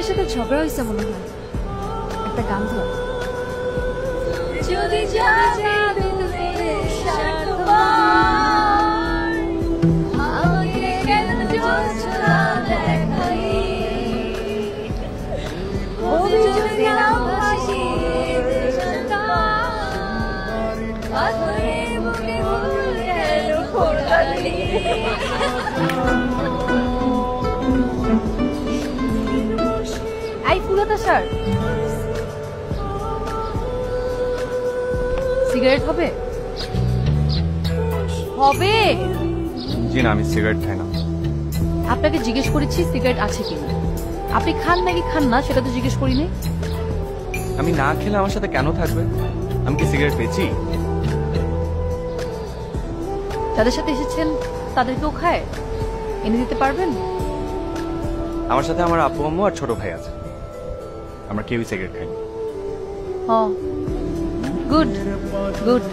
ছেলের সাথে ঝগড়া হয়েছে মনে হয়। একটা গান ধর। যদি যাবে দূরে স্বার্থপর, আমাকে কেন জোছনা দেখাই, যদি না ভাসি পাথরে বুকে ভুল কেন ফোটালি। এই ফুলতা স্যার, সিগারেট হবে? হবে? জি না, আমি সিগারেট খাই না। আপনাকে জিজ্ঞেস করেছি সিগারেট আছে কিনা। আপনি খান নাকি খান না সেটা তো জিজ্ঞেস করিনি। আমি না খেলে আমার সাথে কেন থাকবে? আমি কি সিগারেট পেয়েছি? যাদের সাথে এসেছেন তাদেরকেও খায়, এনে দিতে পারবেন? আমার সাথে আমার আপু আম্মু আর ছোট ভাই আছে, আমরা কেউই সিগারেট খাই না। Good good.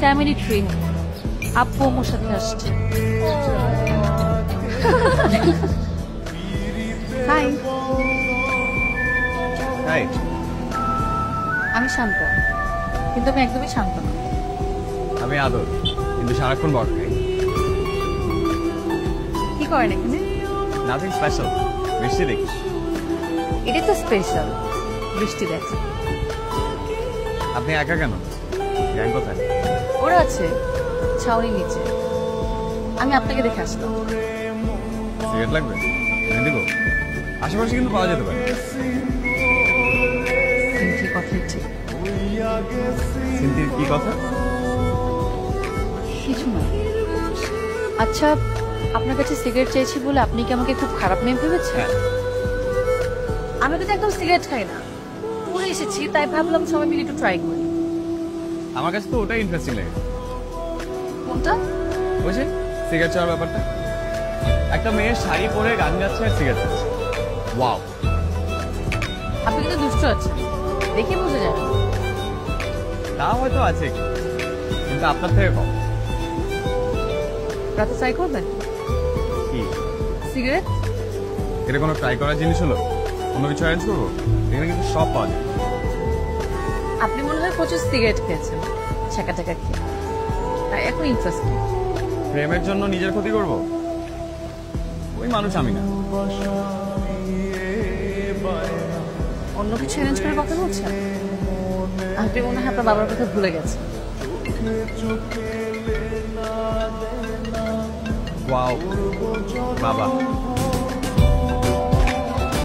ফ্যামিলি ট্রি, আপু আম্মুর সাথে আসছে। Hi, hi. আমি শান্ত, কিন্তু আমি একদমই শান্ত না। আমি আদর, কিন্তু সারাক্ষণ বট খাই। কি করেন এখানে? নাথিং স্পেশাল, বৃষ্টি দেখি। এটা তো স্পেশাল, বৃষ্টি দেখে। আপনি একা কেন? গ্যাং কোথায়? ওরা আছে ছাউনির নিচে, আমি আপনাকে দেখে আসলাম। সিগারেট লাগবে? এনে দিব। আশেপাশে কিন্তু পাওয়া যেতে পারে। সিনথির কথাই ঠিক। সিনথির কি কথা? কিছু না। আচ্ছা, আপনার কাছে সিগারেট চাইছি বলে আপনি কি আমাকে খুব খারাপ মেয়ে ভেবেছেন? আমি তো একদম সিগারেট খাই না, পড়ে এসেছি তাই ভাবলাম সবাই মিলে একটু ট্রাই করি। আমার কাছে তো ওটাই ইন্টারেস্টিং লাগে। কোনটা? ওই যে সিগারেট চাওয়ার ব্যাপারটা। একটা মেয়ে শাড়ি পরে গান গাচ্ছে আর সিগারেট খাচ্ছে। ওয়াও। আপনি কিন্তু দুষ্ট আছেন, দেখে বোঝা যায়। তা হয়তো আছে, কিন্তু আপনার থেকে কম। রাতে ট্রাই করবেন? কি সিগারেট? এটা কোনো ট্রাই করার জিনিস হলো? অন্য কিছু অ্যারেঞ্জ করবো? এখানে কিন্তু সব পাওয়া যায়। আপনি মনে হয় প্রচুর সিগারেট খেয়েছেন, ছেঁকা টেকা খেয়ে, তাই এখন ইন্টারেস্টিং। প্রেমের জন্য নিজের ক্ষতি করব? ওই মানুষ আমি না। অন্য কিছু অ্যারেঞ্জ করার কথা বলছেন? আপনি মনে হয় আপনার বাবার কথা ভুলে গেছেন। ওয়াও, বাবা।